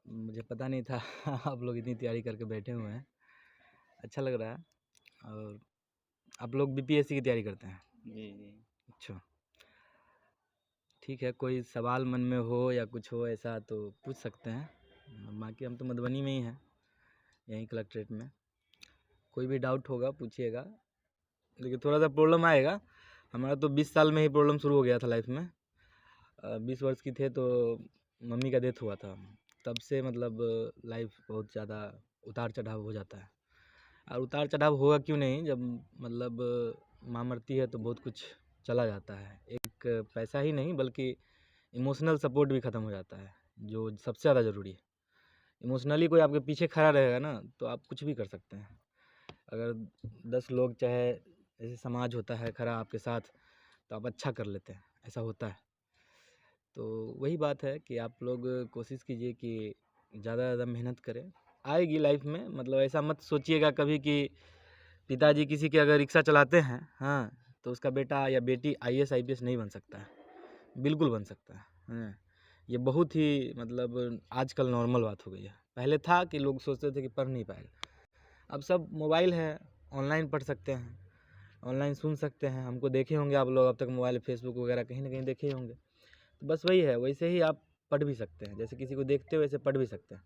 मुझे पता नहीं था आप लोग इतनी तैयारी करके बैठे हुए हैं। अच्छा लग रहा है। और आप लोग बीपीएससी की तैयारी करते हैं? जी जी। अच्छा, ठीक है। कोई सवाल मन में हो या कुछ हो ऐसा तो पूछ सकते हैं। बाकी हम तो मधुबनी में ही हैं, यहीं कलेक्ट्रेट में। कोई भी डाउट होगा पूछिएगा, लेकिन थोड़ा सा प्रॉब्लम आएगा। हमारा तो 20 साल में ही प्रॉब्लम शुरू हो गया था लाइफ में। 20 वर्ष की थे तो मम्मी का डेथ हुआ था। तब से मतलब लाइफ बहुत ज़्यादा उतार चढ़ाव हो जाता है। और उतार चढ़ाव होगा क्यों नहीं, जब मतलब माँ मरती है तो बहुत कुछ चला जाता है। एक पैसा ही नहीं बल्कि इमोशनल सपोर्ट भी ख़त्म हो जाता है, जो सबसे ज़्यादा ज़रूरी है। इमोशनली कोई आपके पीछे खड़ा रहेगा ना तो आप कुछ भी कर सकते हैं। अगर 10 लोग चाहे जैसे समाज होता है खड़ा आपके साथ, तो आप अच्छा कर लेते हैं, ऐसा होता है। तो वही बात है कि आप लोग कोशिश कीजिए कि ज़्यादा ज़्यादा मेहनत करें। आएगी लाइफ में, मतलब ऐसा मत सोचिएगा कभी कि पिताजी किसी के अगर रिक्शा चलाते हैं, हाँ, तो उसका बेटा या बेटी आईएएस आईपीएस नहीं बन सकता है। बिल्कुल बन सकता है। हाँ, ये बहुत ही मतलब आजकल नॉर्मल बात हो गई है। पहले था कि लोग सोचते थे कि पढ़ नहीं पाएगा, अब सब मोबाइल है, ऑनलाइन पढ़ सकते हैं, ऑनलाइन सुन सकते हैं। हमको देखे होंगे आप लोग अब तक मोबाइल फेसबुक वगैरह कहीं ना कहीं देखे ही होंगे। तो बस वही है, वैसे ही आप पढ़ भी सकते हैं, जैसे किसी को देखते हो वैसे पढ़ भी सकते हैं।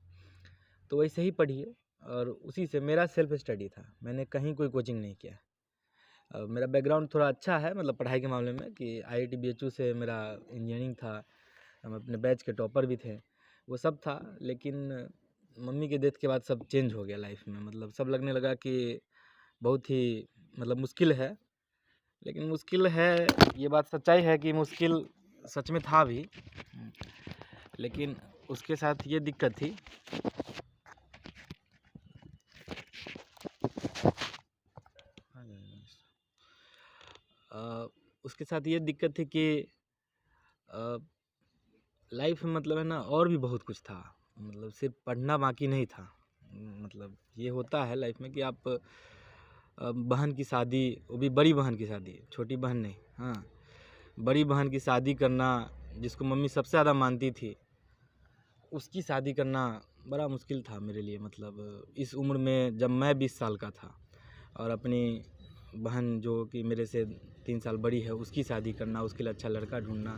तो वैसे ही पढ़िए। और उसी से मेरा सेल्फ स्टडी था, मैंने कहीं कोई कोचिंग नहीं किया। मेरा बैकग्राउंड थोड़ा अच्छा है, मतलब पढ़ाई के मामले में, कि आईआईटी बीएचयू से मेरा इंजीनियरिंग था। हम अपने बैच के टॉपर भी थे, वो सब था। लेकिन मम्मी के डेथ के बाद सब चेंज हो गया लाइफ में। मतलब सब लगने लगा कि बहुत ही मतलब मुश्किल है। लेकिन मुश्किल है, ये बात सच्चाई है कि मुश्किल सच में था भी। लेकिन उसके साथ ये दिक्कत थी, उसके साथ ये दिक्कत थी कि लाइफ में मतलब है ना, और भी बहुत कुछ था। मतलब सिर्फ पढ़ना बाकी नहीं था। मतलब ये होता है लाइफ में कि आप बहन की शादी, वो भी बड़ी बहन की शादी, छोटी बहन नहीं, हाँ, बड़ी बहन की शादी करना, जिसको मम्मी सबसे ज़्यादा मानती थी, उसकी शादी करना बड़ा मुश्किल था मेरे लिए। मतलब इस उम्र में जब मैं 20 साल का था और अपनी बहन जो कि मेरे से 3 साल बड़ी है, उसकी शादी करना, उसके लिए अच्छा लड़का ढूंढना,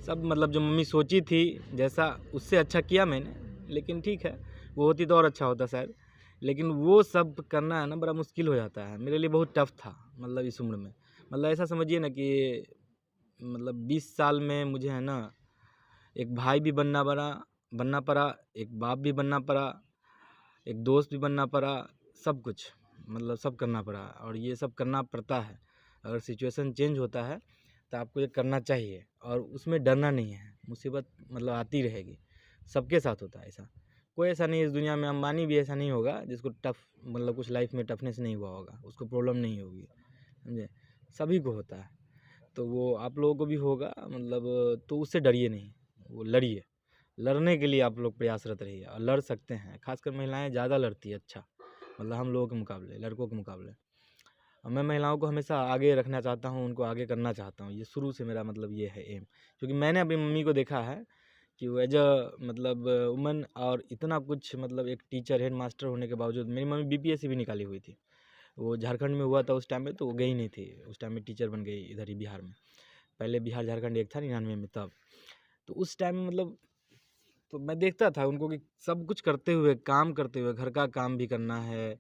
सब मतलब जो मम्मी सोची थी जैसा, उससे अच्छा किया मैंने। लेकिन ठीक है, वो होती तो और अच्छा होता शायद। लेकिन वो सब करना है ना, बड़ा मुश्किल हो जाता है मेरे लिए, बहुत टफ था। मतलब इस उम्र में, मतलब ऐसा समझिए ना कि मतलब 20 साल में मुझे है ना, एक भाई भी बनना पड़ा, एक बाप भी बनना पड़ा, एक दोस्त भी बनना पड़ा, सब कुछ मतलब सब करना पड़ा। और ये सब करना पड़ता है, अगर सिचुएशन चेंज होता है तो आपको ये करना चाहिए। और उसमें डरना नहीं है, मुसीबत मतलब आती रहेगी, सबके साथ होता है ऐसा। कोई ऐसा नहीं इस दुनिया में, अंबानी भी ऐसा नहीं होगा जिसको टफ मतलब कुछ लाइफ में टफनेस नहीं हुआ होगा, उसको प्रॉब्लम नहीं होगी, समझे। सभी को होता है, तो वो आप लोगों को भी होगा। मतलब तो उससे डरिए नहीं, वो लड़िए। लड़ने के लिए आप लोग प्रयासरत रहिए, और लड़ सकते हैं। खासकर महिलाएं ज़्यादा लड़ती है, अच्छा, मतलब हम लोगों के मुकाबले, लड़कों के मुकाबले। और मैं महिलाओं को हमेशा आगे रखना चाहता हूँ, उनको आगे करना चाहता हूँ। ये शुरू से मेरा मतलब ये है एम, क्योंकि मैंने अपनी मम्मी को देखा है कि वो एज अ मतलब वुमन, और इतना कुछ मतलब एक टीचर हेड मास्टर होने के बावजूद, मेरी मम्मी बीपीएससी भी निकाली हुई थी। वो झारखंड में हुआ था उस टाइम में, तो वो गई नहीं थी। उस टाइम में टीचर बन गई इधर ही बिहार में। पहले बिहार झारखंड एक था 99 में तब। तो उस टाइम में मतलब, तो मैं देखता था उनको कि सब कुछ करते हुए, काम करते हुए, घर का काम भी करना है।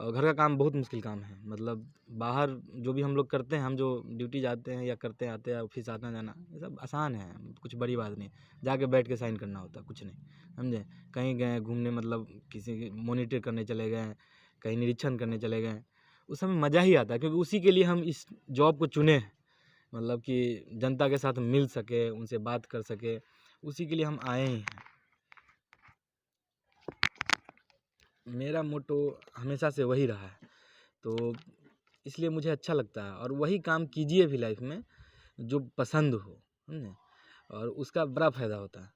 और घर का काम बहुत मुश्किल काम है। मतलब बाहर जो भी हम लोग करते हैं, हम जो ड्यूटी जाते हैं या करते आते हैं, ऑफिस आना जाना, ये सब आसान है, कुछ बड़ी बात नहीं। जाके बैठ के साइन करना होता, कुछ नहीं, समझे। कहीं गए घूमने, मतलब किसी मॉनिटर करने चले गए, कहीं निरीक्षण करने चले गए, उस समय मज़ा ही आता है, क्योंकि उसी के लिए हम इस जॉब को चुने हैं। मतलब कि जनता के साथ मिल सके, उनसे बात कर सके, उसी के लिए हम आए ही हैं। मेरा मोटो हमेशा से वही रहा है, तो इसलिए मुझे अच्छा लगता है। और वही काम कीजिए भी लाइफ में जो पसंद हो, समझे। और उसका बड़ा फ़ायदा होता है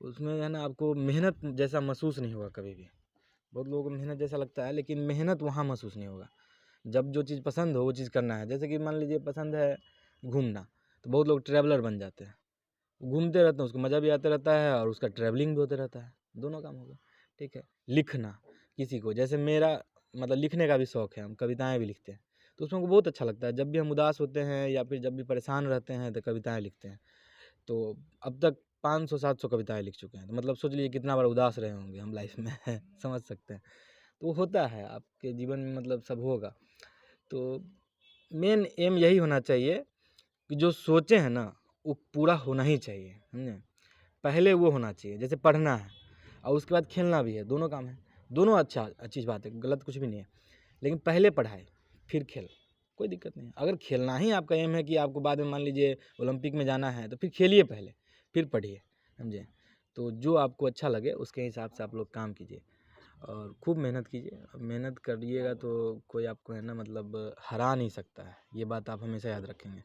उसमें, है ना। आपको मेहनत जैसा महसूस नहीं होगा कभी भी। बहुत लोगों को मेहनत जैसा लगता है, लेकिन मेहनत वहाँ महसूस नहीं होगा। जब जो चीज़ पसंद हो वो चीज़ करना है। जैसे कि मान लीजिए पसंद है घूमना, तो बहुत लोग ट्रैवलर बन जाते हैं, घूमते रहते हैं, उसको मज़ा भी आता रहता है और उसका ट्रैवलिंग भी होते रहता है। दोनों काम होगा। ठीक है, लिखना किसी को, जैसे मेरा मतलब लिखने का भी शौक़ है, हम कविताएँ भी लिखते हैं, तो उसमें हमको बहुत अच्छा लगता है। जब भी हम उदास होते हैं या फिर जब भी परेशान रहते हैं तो कविताएँ लिखते हैं। तो अब तक 500-700 कविताएँ लिख चुके हैं, तो मतलब सोच लीजिए कितना बार उदास रहे होंगे हम लाइफ में समझ सकते हैं। तो होता है आपके जीवन में, मतलब सब होगा। तो मेन एम यही होना चाहिए कि जो सोचे हैं ना वो पूरा होना ही चाहिए, समझे। पहले वो होना चाहिए, जैसे पढ़ना है और उसके बाद खेलना भी है, दोनों काम है, दोनों अच्छी बात है, गलत कुछ भी नहीं है। लेकिन पहले पढ़ाई फिर खेल, कोई दिक्कत नहीं है। अगर खेलना ही आपका एम है कि आपको बाद में मान लीजिए ओलंपिक में जाना है, तो फिर खेलिए पहले, फिर पढ़िए, समझे। तो जो आपको अच्छा लगे उसके हिसाब से आप लोग काम कीजिए और खूब मेहनत कीजिए। मेहनत करिएगा तो कोई आपको है ना मतलब हरा नहीं सकता है, ये बात आप हमेशा याद रखेंगे।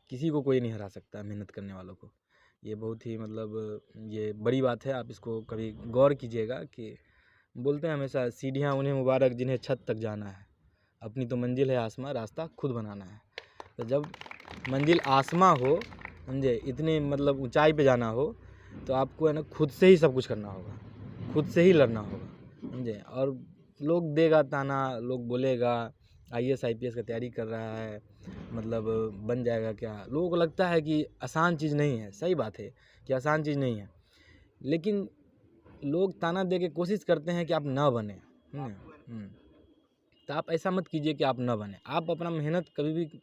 किसी को कोई नहीं हरा सकता है, मेहनत करने वालों को। ये बहुत ही मतलब ये बड़ी बात है, आप इसको कभी गौर कीजिएगा कि बोलते हैं हमेशा, सीढ़ियाँ उन्हें मुबारक जिन्हें छत तक जाना है, अपनी तो मंजिल है आसमां, रास्ता खुद बनाना है। तो जब मंजिल आसमां हो, समझे, इतनी मतलब ऊंचाई पे जाना हो, तो आपको है ना खुद से ही सब कुछ करना होगा, खुद से ही लड़ना होगा, समझे। और लोग देगा ताना, लोग बोलेगा IAS IPS का तैयारी कर रहा है, मतलब बन जाएगा क्या। लोगों को लगता है कि आसान चीज़ नहीं है, सही बात है कि आसान चीज़ नहीं है, लेकिन लोग ताना दे के कोशिश करते हैं कि आप ना बने। तो आप ऐसा मत कीजिए कि आप ना बने, आप अपना मेहनत कभी भी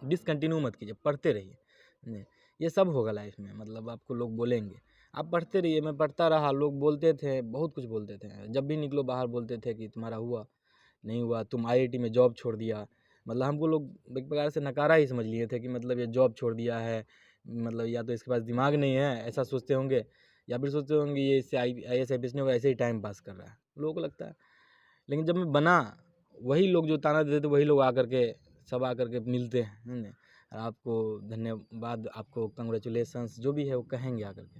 डिसकंटिन्यू मत कीजिए, पढ़ते रहिए। ये सब होगा लाइफ में, मतलब आपको लोग बोलेंगे, आप पढ़ते रहिए। मैं पढ़ता रहा, लोग बोलते थे, बहुत कुछ बोलते थे, जब भी निकलो बाहर बोलते थे कि तुम्हारा हुआ नहीं हुआ, तुम IIT में जॉब छोड़ दिया। मतलब हमको लोग एक प्रकार से नकारा ही समझ लिए थे कि मतलब ये जॉब छोड़ दिया है, मतलब या तो इसके पास दिमाग नहीं है, ऐसा सोचते होंगे, या फिर सोचते होंगे ये इससे IAS IPS नहीं होगा, ऐसे ही टाइम पास कर रहा है, लोगों को लगता है। लेकिन जब मैं बना, वही लोग जो ताना देते थे वही लोग आकर के सब आकर के मिलते हैं, समझे। आपको धन्यवाद, आपको कंग्रेचुलेशंस जो भी है वो कहेंगे आकर के।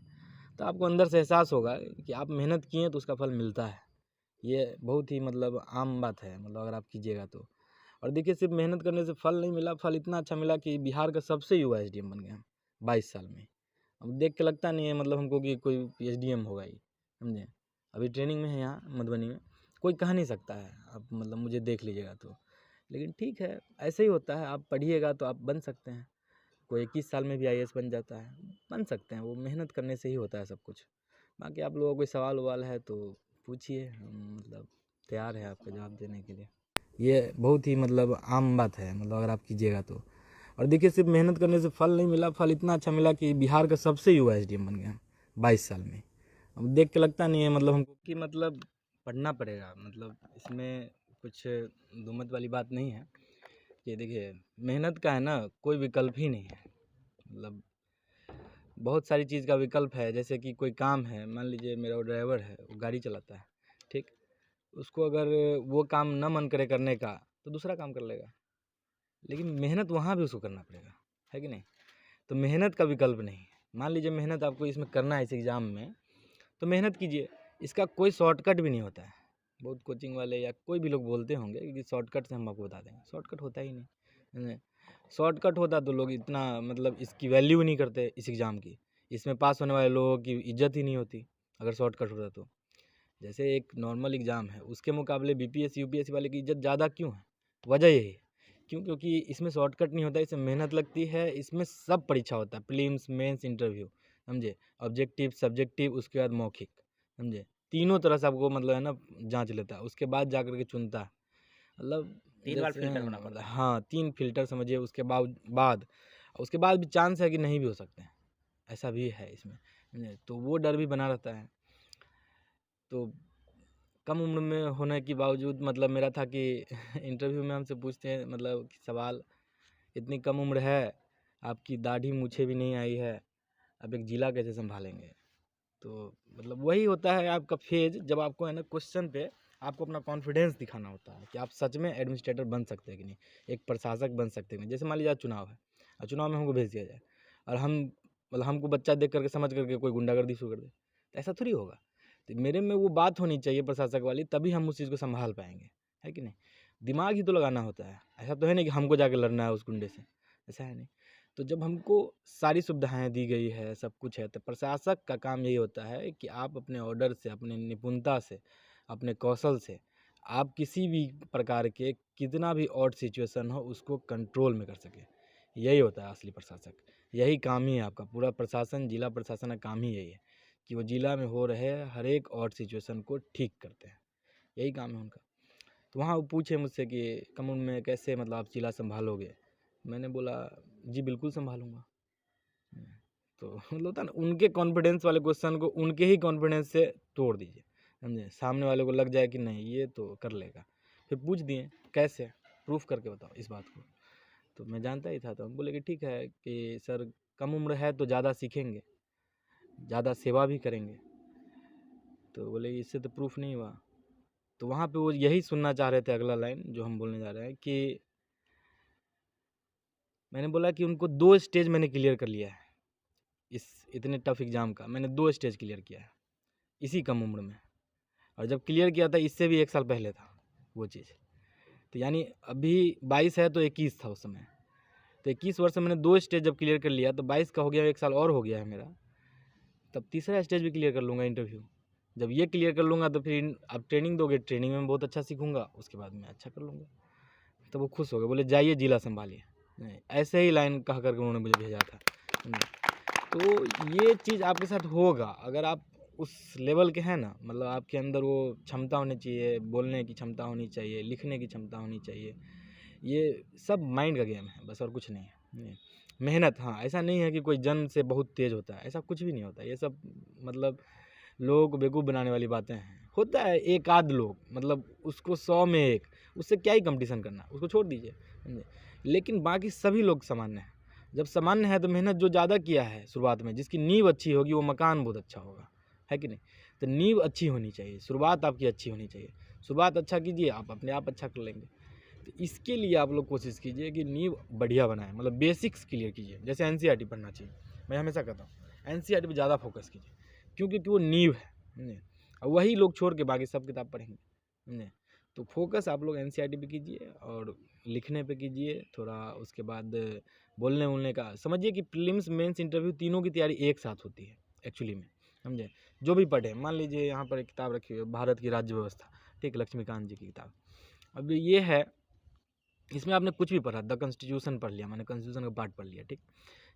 तो आपको अंदर से एहसास होगा कि आप मेहनत किए तो उसका फल मिलता है। ये बहुत ही मतलब आम बात है, मतलब अगर आप कीजिएगा तो। और देखिए, सिर्फ मेहनत करने से फल नहीं मिला, फल इतना अच्छा मिला कि बिहार का सबसे युवा SDM बन गया 22 साल में। अब देख के लगता नहीं है मतलब हमको कि कोई SDM होगा ही, समझे। अभी ट्रेनिंग में है यहाँ मधुबनी में, कोई कह नहीं सकता है, आप मतलब मुझे देख लीजिएगा तो। लेकिन ठीक है, ऐसे ही होता है, आप पढ़िएगा तो आप बन सकते हैं। कोई 21 साल में भी IAS बन जाता है, बन सकते हैं, वो मेहनत करने से ही होता है सब कुछ। बाकी आप लोगों को कोई सवाल उवाल है तो पूछिए, हम मतलब तैयार है आपका जवाब देने के लिए। ये बहुत ही मतलब आम बात है, मतलब अगर आप कीजिएगा तो। और देखिए, सिर्फ मेहनत करने से फल नहीं मिला, फल इतना अच्छा मिला कि बिहार का सबसे युवा SDM बन गया 22 साल में। अब देख के लगता नहीं है मतलब हमको कि मतलब पढ़ना पड़ेगा, मतलब इसमें कुछ दुमत वाली बात नहीं है कि देखिए, मेहनत का है ना कोई विकल्प ही नहीं है। मतलब बहुत सारी चीज़ का विकल्प है, जैसे कि कोई काम है, मान लीजिए मेरा वो ड्राइवर है, वो गाड़ी चलाता है, ठीक, उसको अगर वो काम न मन करे करने का तो दूसरा काम कर लेगा, लेकिन मेहनत वहाँ भी उसको करना पड़ेगा, है कि नहीं। तो मेहनत का विकल्प नहीं है। मान लीजिए मेहनत आपको इसमें करना है, इस एग्ज़ाम में, तो मेहनत कीजिए। इसका कोई शॉर्टकट भी नहीं होता है। बहुत कोचिंग वाले या कोई भी लोग बोलते होंगे कि शॉर्टकट से हम आपको बता देंगे, शॉर्टकट होता ही नहीं। शॉर्टकट होता तो लोग इतना मतलब इसकी वैल्यू नहीं करते, इस एग्ज़ाम की। इसमें पास होने वाले लोगों की इज्जत ही नहीं होती अगर शॉर्टकट होता तो। जैसे एक नॉर्मल एग्ज़ाम है, उसके मुकाबले BPSC UPSC वाले की इज्जत ज़्यादा क्यों है? वजह यही है, क्यों? क्योंकि इसमें शॉर्टकट नहीं होता, इसमें मेहनत लगती है, इसमें सब परीक्षा होता है, प्रीलिम्स, मेंस, इंटरव्यू, समझे। ऑब्जेक्टिव, सब्जेक्टिव, उसके बाद मौखिक, समझे। तीनों तरह से आपको मतलब है ना जांच लेता है, उसके बाद जा कर के चुनता है। मतलब 3 बार जैसे फ़िल्टर होना मतलब पड़ता है। हाँ, 3 फ़िल्टर समझिए, उसके बाद भी चांस है कि नहीं भी हो सकते हैं, ऐसा भी है इसमें, समझे। तो वो डर भी बना रहता है। तो कम उम्र में होने के बावजूद मतलब मेरा था कि इंटरव्यू में हमसे पूछते हैं मतलब कि सवाल, इतनी कम उम्र है, आपकी दाढ़ी मूछें भी नहीं आई है, आप एक ज़िला कैसे संभालेंगे? तो मतलब वही होता है आपका फेज़, जब आपको है ना क्वेश्चन पे आपको अपना कॉन्फिडेंस दिखाना होता है कि आप सच में एडमिनिस्ट्रेटर बन सकते हैं कि नहीं, एक प्रशासक बन सकते हैं कि नहीं। जैसे मान लीजिए आज चुनाव है और चुनाव में हमको भेज दिया जाए और हम मतलब हमको बच्चा देख करके समझ करके कोई गुंडागर्दी शुरू कर दे, तो ऐसा थोड़ी होगा। तो मेरे में वो बात होनी चाहिए प्रशासक वाली, तभी हम उस चीज़ को संभाल पाएंगे, है कि नहीं। दिमाग ही तो लगाना होता है, ऐसा तो है नहीं कि हमको जाके लड़ना है उस गुंडे से, ऐसा है नहीं। तो जब हमको सारी सुविधाएं दी गई है, सब कुछ है, तो प्रशासक का काम यही होता है कि आप अपने ऑर्डर से, अपने निपुणता से, अपने कौशल से आप किसी भी प्रकार के कितना भी ऑड सिचुएशन हो उसको कंट्रोल में कर सके। यही होता है असली प्रशासक, यही काम ही है आपका। पूरा प्रशासन, जिला प्रशासन का काम ही यही है कि वो जिला में हो रहे हर एक ऑड सिचुएशन को ठीक करते हैं, यही काम है उनका। तो वहाँ वो पूछे मुझसे कि कम उम्र में कैसे मतलब आप जिला संभालोगे। मैंने बोला जी बिल्कुल संभालूंगा। तो मतलब होता है ना, उनके कॉन्फिडेंस वाले क्वेश्चन को उनके ही कॉन्फिडेंस से तोड़ दीजिए, समझे। सामने वाले को लग जाए कि नहीं ये तो कर लेगा। फिर पूछ दिए कैसे, प्रूफ करके बताओ इस बात को। तो मैं जानता ही था, तो हम बोले कि ठीक है कि सर कम उम्र है तो ज़्यादा सीखेंगे, ज़्यादा सेवा भी करेंगे। तो बोले इससे तो प्रूफ नहीं हुआ। तो वहाँ पे वो यही सुनना चाह रहे थे अगला लाइन जो हम बोलने जा रहे हैं कि मैंने बोला कि उनको 2 स्टेज मैंने क्लियर कर लिया है। इस इतने टफ एग्ज़ाम का मैंने 2 स्टेज क्लियर किया है इसी कम उम्र में। और जब क्लियर किया था इससे भी 1 साल पहले था वो चीज़। तो यानी अभी 22 है तो 21 था उस समय। तो 21 वर्ष में मैंने 2 स्टेज जब क्लियर कर लिया तो 22 का हो गया, 1 साल और हो गया है मेरा। तब तीसरा स्टेज भी क्लियर कर लूँगा, इंटरव्यू। जब ये क्लियर कर लूँगा तो फिर आप ट्रेनिंग दोगे, ट्रेनिंग में बहुत अच्छा सीखूँगा, उसके बाद मैं अच्छा कर लूँगा। तो वो खुश हो गए, बोले जाइए जिला संभालिए। नहीं, ऐसे ही लाइन कह करके उन्होंने मुझे भेजा था। तो ये चीज़ आपके साथ होगा अगर आप उस लेवल के हैं ना, मतलब आपके अंदर वो क्षमता होनी चाहिए, बोलने की क्षमता होनी चाहिए, लिखने की क्षमता होनी चाहिए। ये सब माइंड का गेम है बस, और कुछ नहीं है। मेहनत, हाँ, ऐसा नहीं है कि कोई जन्म से बहुत तेज़ होता है, ऐसा कुछ भी नहीं होता। ये सब मतलब लोगों को बेवकूफ़ बनाने वाली बातें हैं। होता है एक आध लोग, मतलब उसको 100 में 1, उससे क्या ही कंपटीशन करना, उसको छोड़ दीजिए, समझे। लेकिन बाकी सभी लोग सामान्य हैं। जब सामान्य है तो मेहनत जो ज़्यादा किया है शुरुआत में, जिसकी नींव अच्छी होगी वो मकान बहुत अच्छा होगा, है कि नहीं। तो नींव अच्छी होनी चाहिए, शुरुआत आपकी अच्छी होनी चाहिए। शुरुआत अच्छा कीजिए, आप अपने आप अच्छा कर लेंगे। तो इसके लिए आप लोग कोशिश कीजिए कि नींव बढ़िया बनाएं, मतलब बेसिक्स क्लियर कीजिए। जैसे एनसीईआरटी पढ़ना चाहिए, मैं हमेशा कहता हूँ एनसीईआरटी पे ज़्यादा फोकस कीजिए, क्योंकि वो नींव है, समझे। और वही लोग छोड़ के बाकी सब किताब पढ़ेंगे, समझे। तो फोकस आप लोग एनसीईआरटी पे कीजिए और लिखने पे कीजिए थोड़ा। उसके बाद बोलने वोलने का समझिए कि प्रीलिम्स मेंस इंटरव्यू तीनों की तैयारी एक साथ होती है एक्चुअली में, समझे। जो भी पढ़े, मान लीजिए यहाँ पर एक किताब रखी हुई है भारत की राज्य व्यवस्था, ठीक, लक्ष्मीकांत जी की किताब। अब ये है, इसमें आपने कुछ भी पढ़ा, द कॉन्स्टिट्यूशन पढ़ लिया, मैंने कॉन्स्टिट्यूशन का पार्ट पढ़ लिया, ठीक।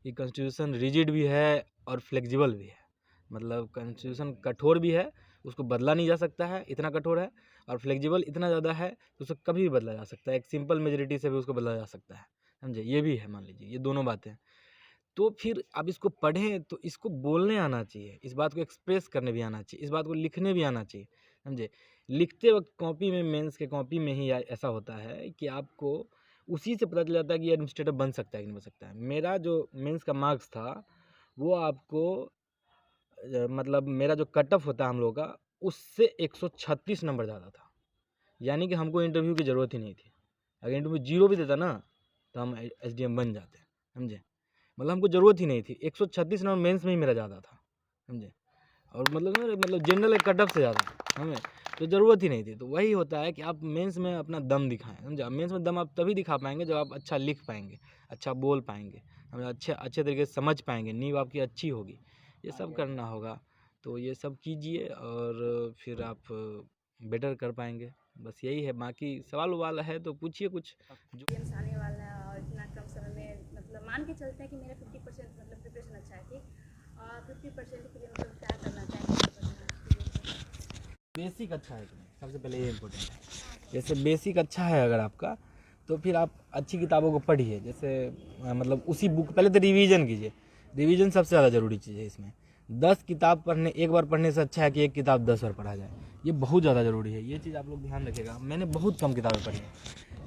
ये कॉन्स्टिट्यूशन रिजिड भी है और फ्लेक्सिबल भी है, मतलब कॉन्स्टिट्यूशन कठोर भी है, उसको बदला नहीं जा सकता है, इतना कठोर है। और फ्लेक्सिबल इतना ज़्यादा है तो उसको कभी भी बदला जा सकता है, एक सिंपल मेजोरिटी से भी उसको बदला जा सकता है, समझे। ये भी है, मान लीजिए ये दोनों बातें। तो फिर आप इसको पढ़ें तो इसको बोलने आना चाहिए, इस बात को एक्सप्रेस करने भी आना चाहिए, इस बात को लिखने भी आना चाहिए, समझे। लिखते वक्त कॉपी में, मेंस के कॉपी में ही ऐसा होता है कि आपको उसी से पता चल जाता है कि एडमिनिस्ट्रेटर बन सकता है कि नहीं बन सकता है। मेरा जो मेंस का मार्क्स था वो आपको मतलब मेरा जो कट ऑफ होता है हम लोग का, उससे 136 नंबर ज़्यादा था। यानी कि हमको इंटरव्यू की ज़रूरत ही नहीं थी। अगर इंटरव्यू 0 भी देता ना तो हम एसडीएम बन जाते, समझे। मतलब हमको ज़रूरत ही नहीं थी, 136 नंबर मेंस में ही मेरा ज़्यादा था, समझे। और मतलब जनरल कट ऑफ से ज़्यादा हमें, तो ज़रूरत ही नहीं थी। तो वही होता है कि आप मेंस में अपना दम दिखाएं, समझे। मेंस में दम आप तभी दिखा पाएंगे जब आप अच्छा लिख पाएंगे, अच्छा बोल पाएंगे, हमें अच्छे तरीके से समझ पाएंगे, नींव आपकी अच्छी होगी। ये सब करना होगा, तो ये सब कीजिए और फिर आप बेटर कर पाएंगे। बस यही है, बाकी सवाल उवाल है तो पूछिए कुछ। जो एग्जाम्स आने वाला है और इतना कम समय में, मतलब मान के चलते हैं कि मेरा 50% मतलब प्रिपरेशन अच्छा है, ठीक। और 50% के लिए मतलब क्या करना चाहिए? बेसिक अच्छा है कि नहीं, सबसे पहले ये इम्पोर्टेंट है। जैसे बेसिक अच्छा है अगर आपका, तो फिर आप अच्छी किताबों को पढ़िए। जैसे मतलब उसी बुक, पहले तो रिवीजन कीजिए, रिवीजन सबसे ज़्यादा ज़रूरी चीज़ है इसमें। 10 किताब पढ़ने, एक बार पढ़ने से अच्छा है कि एक किताब 10 बार पढ़ा जाए, ये बहुत ज़्यादा ज़रूरी है। ये चीज़ आप लोग ध्यान रखिएगा। मैंने बहुत कम किताबें पढ़ी हैं,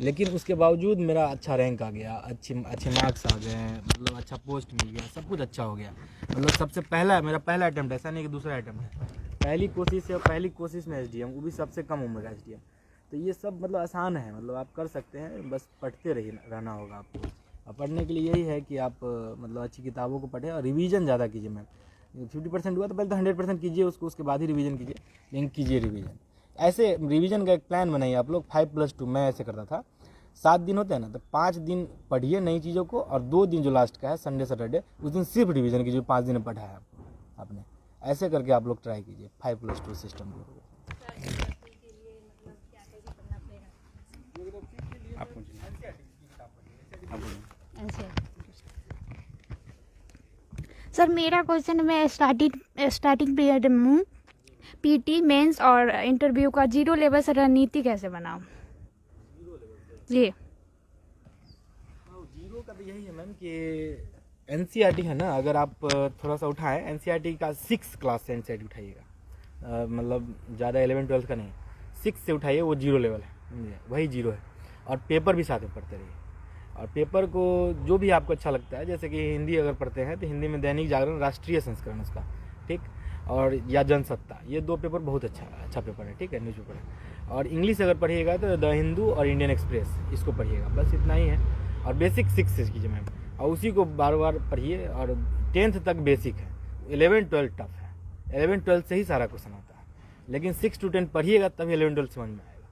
लेकिन उसके बावजूद मेरा अच्छा रैंक आ गया, अच्छे मार्क्स आ गए, मतलब अच्छा पोस्ट मिल गया, सब कुछ अच्छा हो गया। मतलब सबसे पहला, मेरा पहला अटैम्प्ट, ऐसा नहीं कि दूसरा अटैम्प्ट है, पहली कोशिश है, पहली कोशिश में एसडीएम, वो भी सबसे कम उम्र का एसडीएम। तो ये सब मतलब आसान है, मतलब आप कर सकते हैं, बस पढ़ते रहना होगा आपको। और पढ़ने के लिए यही है कि आप मतलब अच्छी किताबों को पढ़ें और रिवीजन ज़्यादा कीजिए। मैम 50% हुआ तो पहले तो 100% कीजिए उसको, उसके बाद ही रिवीजन कीजिए, लेकिन कीजिए रिवीजन। ऐसे रिवीजन का एक प्लान बनाइए आप लोग, 5+2, मैं ऐसे करता था। 7 दिन होते हैं ना, तो 5 दिन पढ़िए नई चीज़ों को, और 2 दिन जो लास्ट का है संडे सैटरडे, उस दिन सिर्फ रिवीजन कीजिए 5 दिन में पढ़ा है आपने। ऐसे करके आप लोग ट्राई कीजिए 5+2 सिस्टम को। सर मेरा क्वेश्चन, मैं स्टार्टिंग पीरियड में हूँ, पीटी मेंस और इंटरव्यू का 0 लेवल से रणनीति कैसे बनाऊँ जी? जीरो का तो यही है मैम कि एनसीईआरटी है ना, अगर आप थोड़ा सा उठाएं, एनसीईआरटी का 6 क्लास से एनसीईआरटी उठाइएगा, मतलब ज़्यादा 11-12 का नहीं, 6 से उठाइए, वो 0 लेवल है, समझे, वही 0 है। और पेपर भी साथ में पढ़ते रहिए, और पेपर को जो भी आपको अच्छा लगता है, जैसे कि हिंदी अगर पढ़ते हैं तो हिंदी में दैनिक जागरण राष्ट्रीय संस्करण उसका, ठीक, और या जनसत्ता, ये 2 पेपर बहुत अच्छा पेपर है, ठीक है, न्यूज़ पेपर है। और इंग्लिश अगर पढ़िएगा तो द हिंदू और इंडियन एक्सप्रेस, इसको पढ़िएगा, बस इतना ही है। और बेसिक 6 से कीजिए मैम, और उसी को बार बार पढ़िए। और 10th तक बेसिक है, 11-12 टफ है, 11-12 से ही सारा क्वेश्चन आता है, लेकिन 6 to 10 पढ़िएगा तभी 11-12 समझ में आएगा।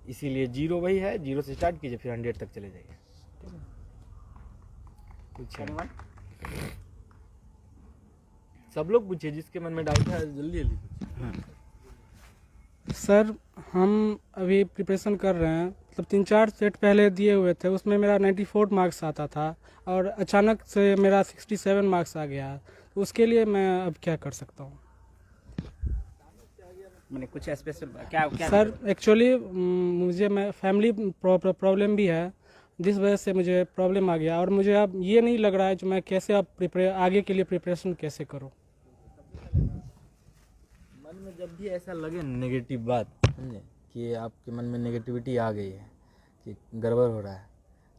इसीलिए 0 वही है, 0 से स्टार्ट कीजिए, फिर 100 तक चले जाइए। सब लोग पूछिए, जिसके मन में डाउट है जल्दी पूछिए। सर हम अभी प्रिपरेशन कर रहे हैं, मतलब 3-4 सेट पहले दिए हुए थे, उसमें मेरा 94 मार्क्स आता था, और अचानक से मेरा 67 मार्क्स आ गया, तो उसके लिए मैं अब क्या कर सकता हूँ? मैंने कुछ स्पेशल क्या सर एक्चुअली मैं फैमिली प्रॉब्लम भी है, जिस वजह से मुझे प्रॉब्लम आ गया, और मुझे अब ये नहीं लग रहा है कि मैं कैसे अब आगे के लिए प्रिपरेशन कैसे करूँ। मन में जब भी ऐसा लगे नेगेटिव बात, समझे, कि आपके मन में नेगेटिविटी आ गई है, कि गड़बड़ हो रहा है,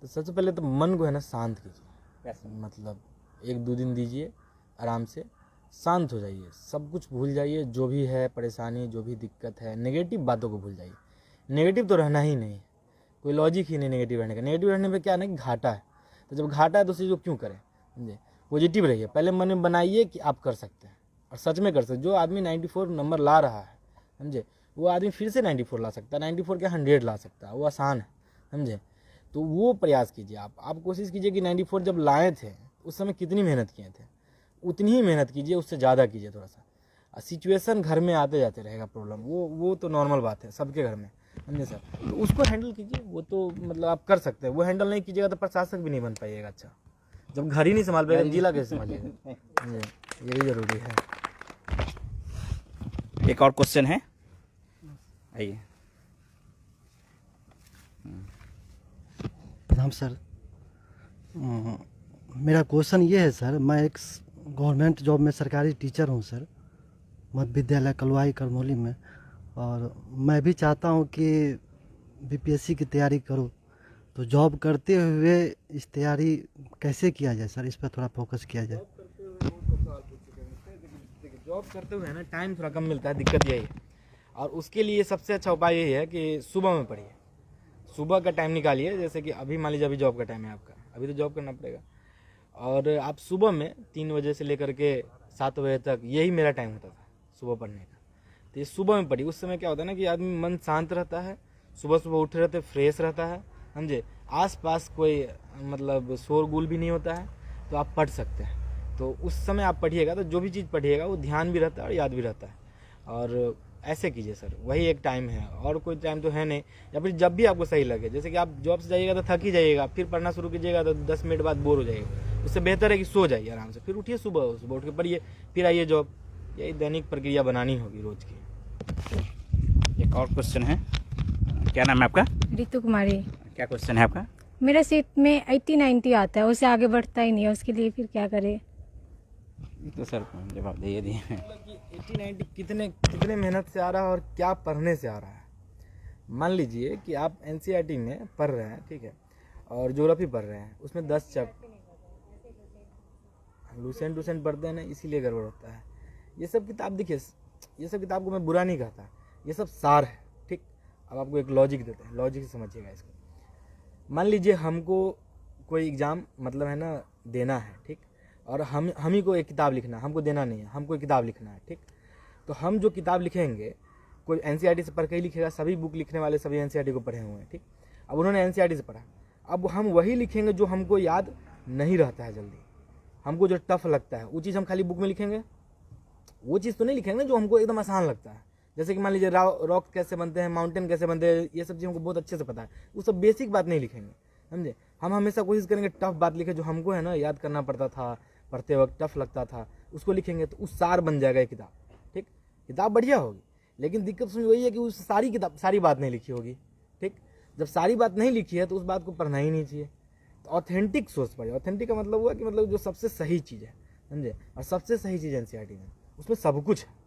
तो सबसे पहले तो मन को है ना शांत कीजिए, मतलब 1-2 दिन दीजिए, आराम से शांत हो जाइए, सब कुछ भूल जाइए, जो भी है परेशानी, जो भी दिक्कत है, नेगेटिव बातों को भूल जाइए। नेगेटिव तो रहना ही नहीं, कोई लॉजिक ही नहीं नेगेटिव रहने का। नेगेटिव रहने पे क्या है ना कि घाटा है, तो जब घाटा है तो उस चीज़ को क्यों करें, समझे। पॉजिटिव रहिए, पहले मन में बनाइए कि आप कर सकते हैं, और सच में कर सकते। जो आदमी 94 नंबर ला रहा है, समझे, वो आदमी फिर से 94 ला सकता है, 94 क्या 100 ला सकता है, वो आसान है, समझे। तो वो प्रयास कीजिए, आप कोशिश कीजिए कि 94 जब लाए थे उस समय कितनी मेहनत किए थे, उतनी ही मेहनत कीजिए, उससे ज़्यादा कीजिए थोड़ा सा। सिचुएशन घर में आते जाते रहेगा प्रॉब्लम, वो तो नॉर्मल बात है सबके घर में, समझे सर। तो उसको हैंडल कीजिए, वो तो मतलब आप कर सकते हैं। वो हैंडल नहीं कीजिएगा तो प्रशासक भी नहीं बन पाइएगा अच्छा, जब घर ही नहीं संभाल पाएगा जिला कैसे संभालिएगा, ये भी जरूरी है। एक और क्वेश्चन है, आइए। प्रणाम सर, मेरा क्वेश्चन ये है सर, मैं एक गवर्नमेंट जॉब में सरकारी टीचर हूँ सर, मध्य विद्यालय कलवाई करमौली में, और मैं भी चाहता हूँ कि बीपीएससी की तैयारी करूँ, तो जॉब करते हुए इस तैयारी कैसे किया जाए सर, इस पर थोड़ा फोकस किया जाए। जॉब करते हुए ना टाइम थोड़ा कम मिलता है, दिक्कत यही है। और उसके लिए सबसे अच्छा उपाय यही है कि सुबह में पढ़िए, सुबह का टाइम निकालिए। जैसे कि अभी मान लीजिए अभी जॉब का टाइम है आपका, अभी तो जॉब करना पड़ेगा, और आप सुबह में 3 बजे से लेकर के 7 बजे तक, यही मेरा टाइम होता था सुबह पढ़ने का। तो ये सुबह में पढ़िए, उस समय क्या होता है ना कि आदमी मन शांत रहता है, सुबह सुबह उठ रहते फ्रेश रहता है, समझे, आसपास कोई मतलब शोरगुल भी नहीं होता है, तो आप पढ़ सकते हैं। तो उस समय आप पढ़िएगा तो जो भी चीज़ पढ़िएगा वो ध्यान भी रहता है और याद भी रहता है। और ऐसे कीजिए सर, वही एक टाइम है, और कोई टाइम तो है नहीं। या फिर जब भी आपको सही लगे, जैसे कि आप जॉब से जाइएगा तो थक ही जाइएगा, फिर पढ़ना शुरू कीजिएगा तो 10 मिनट बाद बोर हो जाइएगा। उससे बेहतर है कि सो जाइए आराम से, फिर उठिए सुबह, सुबह उठ के पढ़िए, फिर आइए जॉब। यही दैनिक प्रक्रिया बनानी होगी रोज की। एक और क्वेश्चन है, क्या नाम है आपका? रितु कुमारी। क्या क्वेश्चन है आपका? मेरा सीट में 80-90 आता है, उससे आगे बढ़ता ही नहीं है, उसके लिए फिर क्या करें? तो सर जवाब दे दिए। 80-90 कितने मेहनत से आ रहा है और क्या पढ़ने से आ रहा है। मान लीजिए कि आप एनसीईआरटी में पढ़ रहे हैं, ठीक है, और ज्योग्राफी पढ़ रहे हैं, उसमें 10 चैप्टर लूसेंट पढ़ते हैं ना, इसीलिए गड़बड़ होता है। ये सब किताब देखिए, ये सब किताब को मैं बुरा नहीं कहता, ये सब सार है, ठीक। अब आपको एक लॉजिक देते हैं, लॉजिक से समझिएगा इसको। मान लीजिए हमको कोई एग्ज़ाम मतलब है ना देना है, ठीक, और हम ही को एक किताब लिखना है, हमको देना नहीं है, हमको एक किताब लिखना है, ठीक। तो हम जो किताब लिखेंगे, कोई एनसीईआरटी से पढ़ के ही लिखेगा, सभी बुक लिखने वाले सभी एनसीईआरटी को पढ़े हुए हैं, ठीक। अब उन्होंने एनसीईआरटी से पढ़ा, अब हम वही लिखेंगे जो हमको याद नहीं रहता है जल्दी, हमको जो टफ लगता है वो चीज़ हम खाली बुक में लिखेंगे, वो चीज़ तो नहीं लिखेंगे ना जो हमको एकदम आसान लगता है। जैसे कि मान लीजिए रॉक कैसे बनते हैं, माउंटेन कैसे बनते हैं, ये सब चीज़ हमको बहुत अच्छे से पता है, वो सब बेसिक बात नहीं लिखेंगे, समझे। हम हमेशा कोशिश करेंगे टफ बात लिखे जो हमको है ना याद करना पड़ता था, पढ़ते वक्त टफ लगता था, उसको लिखेंगे तो उस सार बन जाएगा ये किताब। ठीक, किताब बढ़िया होगी, लेकिन दिक्कत उसमें वही है कि उस सारी बात नहीं लिखी होगी। ठीक, जब सारी बात नहीं लिखी है तो उस बात को पढ़ना ही नहीं चाहिए। तो ऑथेंटिक सोच पढ़िए। ऑथेंटिक का मतलब हुआ कि मतलब जो सबसे सही चीज़ है, समझे, और सबसे सही चीज़ एनसीईआरटी में उसमें सब कुछ है।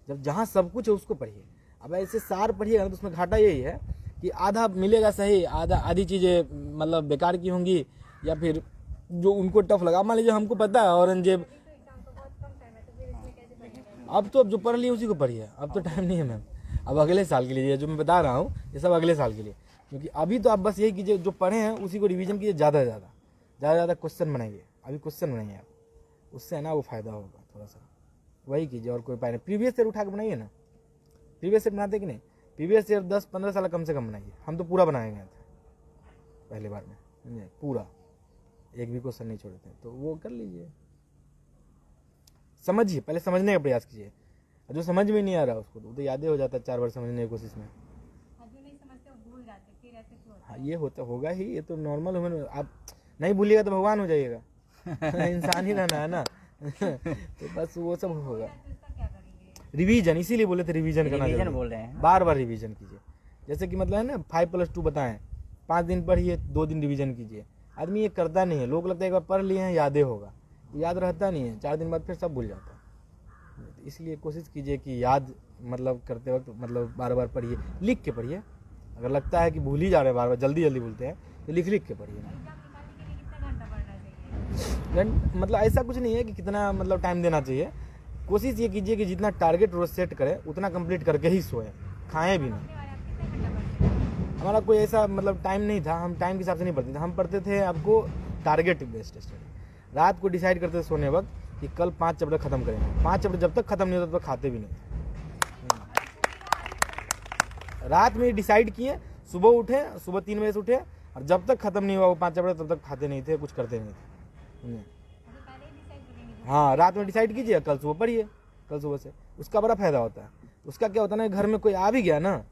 जब जहाँ सब कुछ है उसको पढ़िए। अब ऐसे सार पढ़िएगा तो उसमें घाटा यही है कि आधा मिलेगा सही, आधी चीज़ें मतलब बेकार की होंगी, या फिर जो उनको टफ लगा। मान लीजिए हमको पता है औरंगजेब, अब जो पढ़ लिए उसी को पढ़िए, अब तो टाइम नहीं है मैम। अब अगले साल के लिए जो मैं बता रहा हूँ ये सब अगले साल के लिए, क्योंकि अभी तो आप बस यही कीजिए जो पढ़े हैं उसी को रिवीजन कीजिए, ज़्यादा से ज़्यादा क्वेश्चन बनाइए। अभी क्वेश्चन बनाइए आप, उससे है ना वो फ़ायदा होगा थोड़ा सा, वही कीजिए और कोई उपाय नहीं। प्रीवियस ईयर उठा के बनाइए ना, प्रीवियस ईयर बनाते कि नहीं, प्रीवियस ईयर 10-15 साल कम से कम बनाइए। हम तो पूरा बनाए गए थे पहले बार में, समझे, पूरा एक भी क्वेश्चन नहीं छोड़ते, तो वो कर लीजिए। समझिए, पहले समझने का प्रयास कीजिए, जो समझ में नहीं आ रहा उसको तो याद ही हो जाता है 4 बार समझने की कोशिश में। हाँ ये होगा ही, ये तो नॉर्मल ह्यूमन। आप नहीं भूलिएगा तो भगवान हो जाइएगा इंसान ही रहना है ना तो बस वो सब होगा। रिवीजन, इसीलिए बोले थे रिवीजन करना, रिवीजन बोल रहे हैं, बार बार रिवीजन कीजिए। जैसे कि मतलब है ना 5+2 बताएं, 5 दिन पढ़िए, 2 दिन रिवीजन कीजिए। आदमी ये करता नहीं है, लोग लगता है एक बार पढ़ लिए हैं यादें होगा, याद रहता नहीं है, 4 दिन बाद फिर सब भूल जाता है। इसलिए कोशिश कीजिए कि याद मतलब करते वक्त मतलब बार बार पढ़िए, लिख के पढ़िए। अगर लगता है कि भूल ही जा रहे हैं, बार बार जल्दी भूलते हैं, तो लिख के पढ़िए। मतलब ऐसा कुछ नहीं है कि कितना मतलब टाइम देना चाहिए। कोशिश ये कीजिए कि जितना टारगेट रोज सेट करें उतना कंप्लीट करके ही सोएं, खाएं भी नहीं। हमारा कोई ऐसा मतलब टाइम नहीं था, हम टाइम के हिसाब से नहीं पढ़ते थे, हम पढ़ते थे आपको टारगेट बेस्ड स्टडी। रात को डिसाइड करते थे सोने वक्त कि कल 5 चैप्टर खत्म करेंगे, 5 चैप्टर जब तक खत्म नहीं होता तब तक खाते भी नहीं। रात में डिसाइड किए, सुबह उठे, सुबह 3 बजे से उठे, और जब तक खत्म नहीं हुआ वो 5 चैप्टर तब तक खाते नहीं थे, कुछ करते नहीं थे। हाँ, रात में डिसाइड कीजिए, कल सुबह पढ़िए, कल सुबह से उसका बड़ा फायदा होता है। उसका क्या होता है ना, घर में कोई आ भी गया ना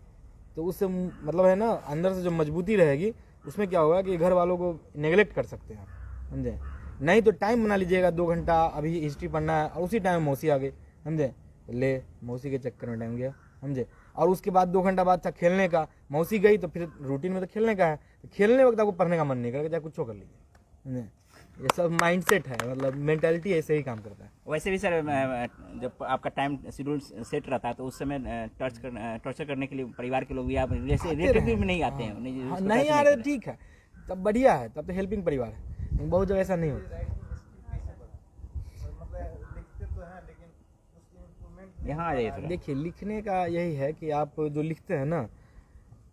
तो उससे मतलब है ना अंदर से जो मजबूती रहेगी, उसमें क्या होगा कि घर वालों को नेगलेक्ट कर सकते हैं, समझे। नहीं तो टाइम बना लीजिएगा 2 घंटा, अभी हिस्ट्री पढ़ना है, और उसी टाइम मौसी आ गई, समझे, ले मौसी के चक्कर में टाइम गया, समझे। और उसके बाद 2 घंटा बाद था खेलने का, मौसी गई तो फिर रूटीन में तो खेलने का है, तो खेलने वक्त आपको पढ़ने का मन नहीं करेगा, चाहे कुछ कर लीजिए, समझे। ये सब माइंडसेट है, मतलब मेंटालिटी ऐसे ही काम करता है। वैसे भी सर जब आपका टाइम शेड्यूल सेट रहता है तो उस समय टॉर्चर करने के लिए परिवार के लोग भी आप जैसे रिलेटिव में नहीं आते हैं, नहीं आ रहे, ठीक है, तब बढ़िया है, तब तो हेल्पिंग परिवार है। बहुत जगह ऐसा नहीं होता है। यहाँ आ जाइए। देखिए, लिखने का यही है कि आप जो लिखते हैं ना,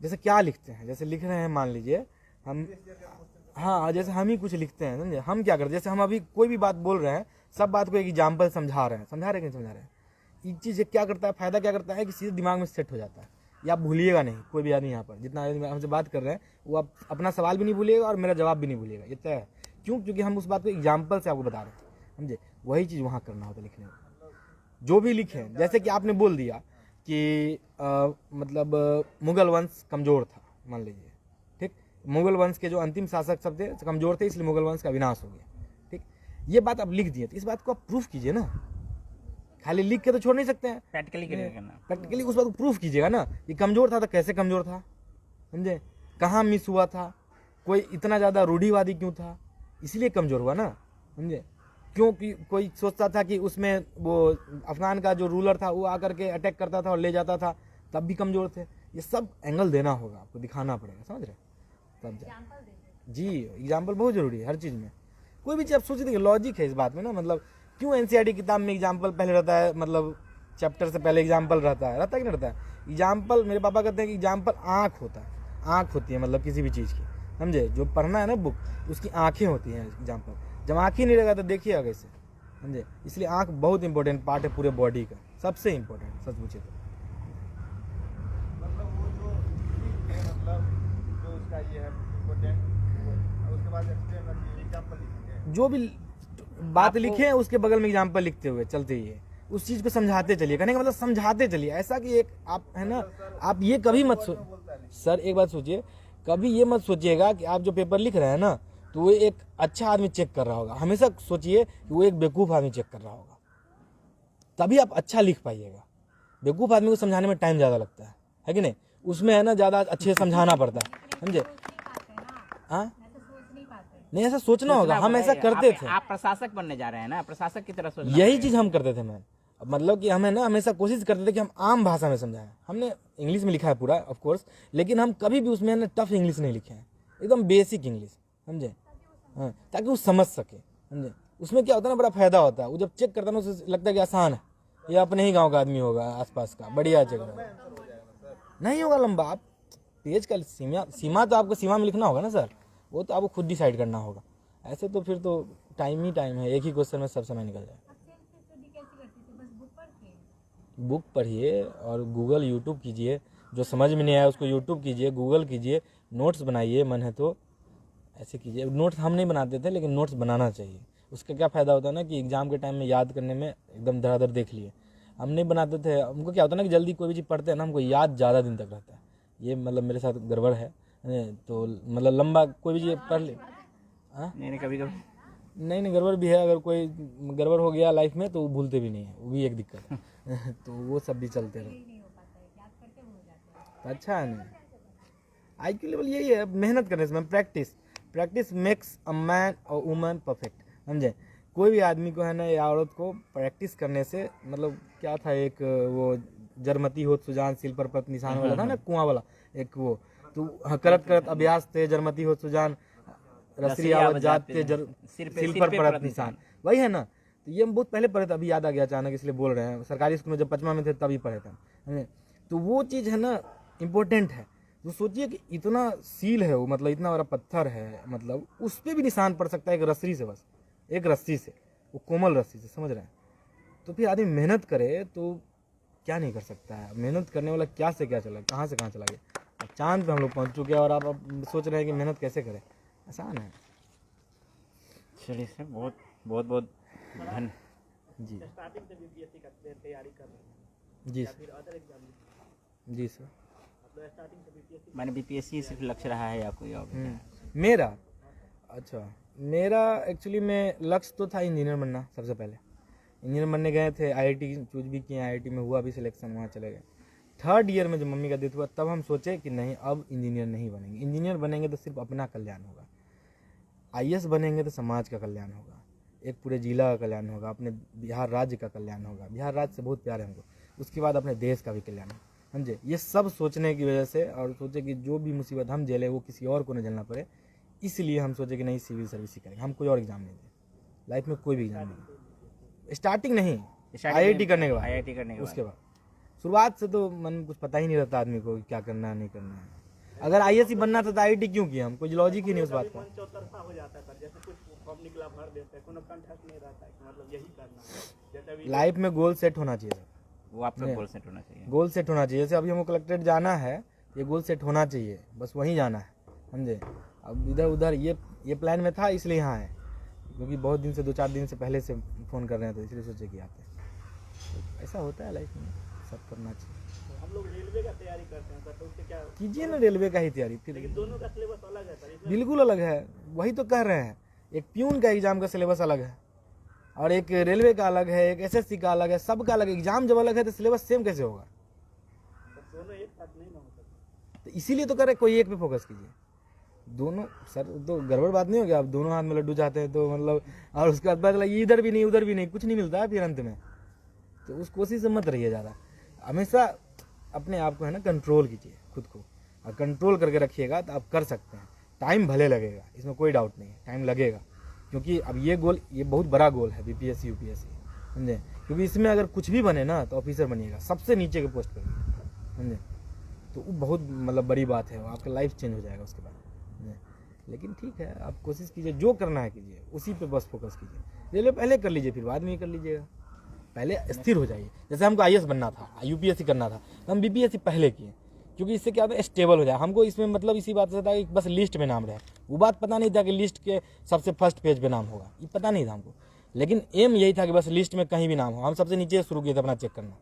जैसे क्या लिखते हैं, जैसे लिख रहे हैं मान लीजिए हम, हाँ जैसे हम ही कुछ लिखते हैं, समझे। हम क्या करते हैं, जैसे हम अभी कोई भी बात बोल रहे हैं, सब बात को एक एग्जाम्पल समझा रहे हैं कि नहीं समझा रहे हैं। ये चीज़ क्या करता है, फायदा क्या करता है कि सीधे दिमाग में सेट हो जाता है, या आप भूलिएगा नहीं। कोई भी आदमी यहाँ पर जितना हमसे बात कर रहे हैं वो आप अपना सवाल भी नहीं भूलिएगा और मेरा जवाब भी नहीं भूलिएगा, ये तय है। क्यों? क्योंकि हम उस बात को एग्जाम्पल से आपको बता रहे हैं, समझे। वही चीज़ वहाँ करना होता है लिखने में। जो भी लिखें, जैसे कि आपने बोल दिया कि मतलब मुगल वंश कमज़ोर था, मान लीजिए, ठीक, मुगल वंश के जो अंतिम शासक सब थे कमज़ोर थे, इसलिए मुगल वंश का विनाश हो गया, ठीक। ये बात आप लिख दिए, तो इस बात को आप प्रूफ कीजिए ना, खाली लिख के तो छोड़ नहीं सकते हैं। प्रैक्टिकली उस बात को प्रूफ कीजिएगा ना। ये कमज़ोर था तो कैसे कमज़ोर था, समझे, कहाँ मिस हुआ था, कोई इतना ज़्यादा रूढ़िवादी क्यों था, इसलिए कमज़ोर हुआ ना, समझे। क्योंकि कोई सोचता था कि उसमें वो अफगान का जो रूलर था वो आकर के अटैक करता था और ले जाता था, तब भी कमज़ोर थे। ये सब एंगल देना होगा, आपको दिखाना पड़ेगा, समझ रहे, तब जा जी। एग्जाम्पल बहुत ज़रूरी है हर चीज़ में। कोई भी चीज़ आप सोचिए, देखिए लॉजिक है इस बात में ना, मतलब क्यों एनसीईआरटी किताब में एग्जाम्पल पहले रहता है, मतलब चैप्टर से पहले एग्जाम्पल रहता है कि नहीं रहता है। एग्जाम्पल, मेरे पापा कहते हैं कि एग्जाम्पल आँख होता है, आँख होती है मतलब किसी भी चीज़ की, समझे। जो पढ़ना है ना बुक, उसकी आँखें होती हैं एग्जाम्पल। जब आँख ही नहीं रहेगा तो देखिएगा कैसे, समझे। इसलिए आँख बहुत इंपॉर्टेंट पार्ट है पूरे बॉडी का, सबसे इम्पोर्टेंट, सच पूछे तो। मतलब वो जो उसका जो भी बात लिखे हैं उसके बगल में एग्जाम्पल लिखते हुए चलते ही है, उस चीज़ को समझाते चलिए। कहने का मतलब समझाते चलिए, ऐसा कि एक आप है ना, आप ये कभी मत सर एक बात सोचिए, कभी ये मत सोचिएगा कि आप जो पेपर लिख रहे हैं ना तो वो एक अच्छा आदमी चेक कर रहा होगा। हमेशा सोचिए कि वो एक बेवकूफ़ आदमी चेक कर रहा होगा, तभी आप अच्छा लिख पाइएगा। बेवकूफ़ आदमी को समझाने में टाइम ज़्यादा लगता है कि नहीं, उसमें है ना ज़्यादा अच्छे से समझाना पड़ता है, समझे। हाँ नहीं, ऐसा सोचना होगा, हम ऐसा करते थे। आप प्रशासक बनने जा रहे हैं ना, प्रशासक की तरह सोचना यही चीज़ हम करते थे मैम। मतलब कि हमें ना हमेशा कोशिश करते थे कि हम आम भाषा में समझाएं। हमने इंग्लिश में लिखा है पूरा ऑफ कोर्स, लेकिन हम कभी भी उसमें ना टफ इंग्लिश नहीं लिखे हैं, एकदम बेसिक इंग्लिश, समझे। हाँ, ताकि वो समझ सके, समझे। उसमें क्या होता है ना, बड़ा फायदा होता है। वो जब चेक करता है ना उसे लगता है कि आसान है, ये अपने ही गाँव का आदमी होगा, आसपास का, बढ़िया जगह नहीं होगा लंबा। आप पेज का सीमा तो आपको सीमा में लिखना होगा ना सर, वो तो आपको खुद डिसाइड करना होगा। ऐसे तो फिर तो टाइम ही टाइम है, एक ही क्वेश्चन में सब समय निकल जाए। बुक पढ़िए और गूगल यूट्यूब कीजिए, जो समझ में नहीं आया उसको यूट्यूब कीजिए, गूगल कीजिए, नोट्स बनाइए, मन है तो ऐसे कीजिए। नोट्स हम नहीं बनाते थे, लेकिन नोट्स बनाना चाहिए। उसका क्या फ़ायदा होता है ना कि एग्ज़ाम के टाइम में याद करने में एकदम धड़ाधड़ देख लिए। हम नहीं बनाते थे, हमको क्या होता है ना कि जल्दी कोई भी चीज़ पढ़ते हैं ना, हमको याद ज़्यादा दिन तक रहता है। ये मतलब मेरे साथ गड़बड़ है, तो मतलब लंबा कोई भी चीज़ पढ़ ले। हाँ नहीं, कभी कभी नहीं गड़बड़ भी है। अगर कोई गड़बड़ हो गया लाइफ में तो वो भूलते भी नहीं है, वो भी एक दिक्कत है। तो वो सब भी चलते रहे तो अच्छा है नहीं। IQ लेवल यही है, मेहनत करने से। प्रैक्टिस मेक्स अ मैन और वुमन परफेक्ट, समझे। कोई भी आदमी को है ना या औरत को प्रैक्टिस करने से, मतलब क्या था एक वो जरमती होत सुजान सिल पर पत निशान वाला था ना, कुआं वाला एक वो, तो करत करत अभ्यास थे जरमती होत सुजान रसरी आवत जात थे सिल पर परत निशान, वही है ना। तो ये हम बहुत पहले पढ़े थे, अभी याद आ गया अचानक, इसलिए बोल रहे हैं। सरकारी स्कूल में जब 5वां में थे तभी पढ़े थे। तो वो चीज़ है ना इम्पोर्टेंट है। तो सोचिए कि इतना सील है वो, मतलब इतना बड़ा पत्थर है, मतलब उस पर भी निशान पड़ सकता है एक रस्सी से, बस एक रस्सी से, वो कोमल रस्सी से, समझ रहे हैं। तो फिर आदमी मेहनत करे तो क्या नहीं कर सकता है। मेहनत करने वाला क्या से क्या चला, कहाँ से कहाँ चला गया। अब चांद पे हम लोग पहुँच चुके हैं और आप अब सोच रहे हैं कि मेहनत कैसे करें। आसान है। चलिए सर, बहुत बहुत बहुत धन्य जी जी जी सर। मैंने BPSC सिर्फ लक्ष्य रहा है या कोई और? मेरा अच्छा, मेरा एक्चुअली में लक्ष्य तो था इंजीनियर बनना। सबसे पहले इंजीनियर बनने गए थे, IIT चूज भी किए, IIT में हुआ भी सिलेक्शन, वहाँ चले गए। 3rd ईयर में जब मम्मी का डेथ हुआ तब हम सोचे कि नहीं, अब इंजीनियर नहीं बनेंगे। इंजीनियर बनेंगे तो सिर्फ अपना कल्याण होगा, IAS बनेंगे तो समाज का कल्याण होगा, एक पूरे जिला का कल्याण होगा, अपने बिहार राज्य का कल्याण होगा। बिहार राज्य से बहुत प्यार है हमको, उसके बाद अपने देश का भी कल्याण होगा, समझे। ये सब सोचने की वजह से, और सोचे कि जो भी मुसीबत हम झेले वो किसी और को न झेलना पड़े, इसलिए हम सोचे कि नहीं, सिविल सर्विस ही करेंगे। हम कोई और एग्ज़ाम नहीं दें लाइफ में, कोई भी एग्ज़ाम नहीं। स्टार्टिंग नहीं, IIT करने के बाद, उसके बाद शुरुआत से तो मन कुछ पता ही नहीं रहता आदमी को क्या करना है नहीं करना है। अगर IAS ही बनना था तो IIT क्यों किया हम, कोई लॉजिक ही नहीं उस बात का। लाइफ में गोल सेट होना चाहिए, वो आपका गोल सेट होना चाहिए। गोल सेट होना चाहिए। जैसे अभी हमको कलेक्ट्रेट जाना है, ये गोल सेट होना चाहिए, बस वहीं जाना है, समझे। अब इधर उधर ये प्लान में था, इसलिए यहाँ है, क्योंकि बहुत दिन से 2-4 दिन से पहले से फ़ोन कर रहे हैं, तो इसलिए सोचे कि आते हैं। तो ऐसा होता है लाइफ में, सब करना चाहिए। हम लोग रेलवे का तैयारी करते हैं सर, तो उससे क्या कीजिए ना रेलवे का ही तैयारी। फिर लेकिन दोनों का सिलेबस अलग है सर। बिल्कुल अलग है, वही तो कह रहे हैं। एक प्यून का एग्ज़ाम का सिलेबस अलग है और एक रेलवे का अलग है, एक SSC का अलग है, सबका अलग। एग्ज़ाम जब अलग है तो सिलेबस सेम कैसे होगा? दोनों एक साथ नहीं ना हो सकता। तो इसीलिए तो कह रहे कोई एक पे फोकस कीजिए। दोनों सर तो गड़बड़ बात नहीं हो गया। आप दोनों हाथ में लड्डू चाहते हैं तो मतलब, और उसके बाद पता लगा इधर भी नहीं उधर भी नहीं, कुछ नहीं मिलता है फिर अंत में। तो उस कोशिश से मत रहिए ज़्यादा। हमेशा अपने आप को है ना कंट्रोल कीजिए खुद को, और कंट्रोल करके रखिएगा तो आप कर सकते हैं। टाइम भले लगेगा, इसमें कोई डाउट नहीं है, टाइम लगेगा, क्योंकि अब ये गोल, ये बहुत बड़ा गोल है BPSC UPSC, समझे। क्योंकि इसमें अगर कुछ भी बने ना तो ऑफिसर बनिएगा, सबसे नीचे के पोस्ट पर, समझे। तो वो बहुत मतलब बड़ी बात है, आपका लाइफ चेंज हो जाएगा उसके बाद, समझे। लेकिन ठीक है, आप कोशिश कीजिए, जो करना है कीजिए, उसी पे बस फोकस कीजिए। रेलवे पहले कर लीजिए, फिर बाद में ही कर लीजिएगा। पहले स्थिर हो जाइए। जैसे हमको IAS बनना था, UPSC करना था, तो हम BPSC पहले किए, क्योंकि इससे क्या होता है स्टेबल हो जाए। हमको इसमें मतलब इसी बात से था कि बस लिस्ट में नाम रहे, वो बात पता नहीं था कि लिस्ट के सबसे फर्स्ट पेज पे नाम होगा, ये पता नहीं था हमको। लेकिन एम यही था कि बस लिस्ट में कहीं भी नाम हो। हम सबसे नीचे शुरू किए थे अपना चेक करना,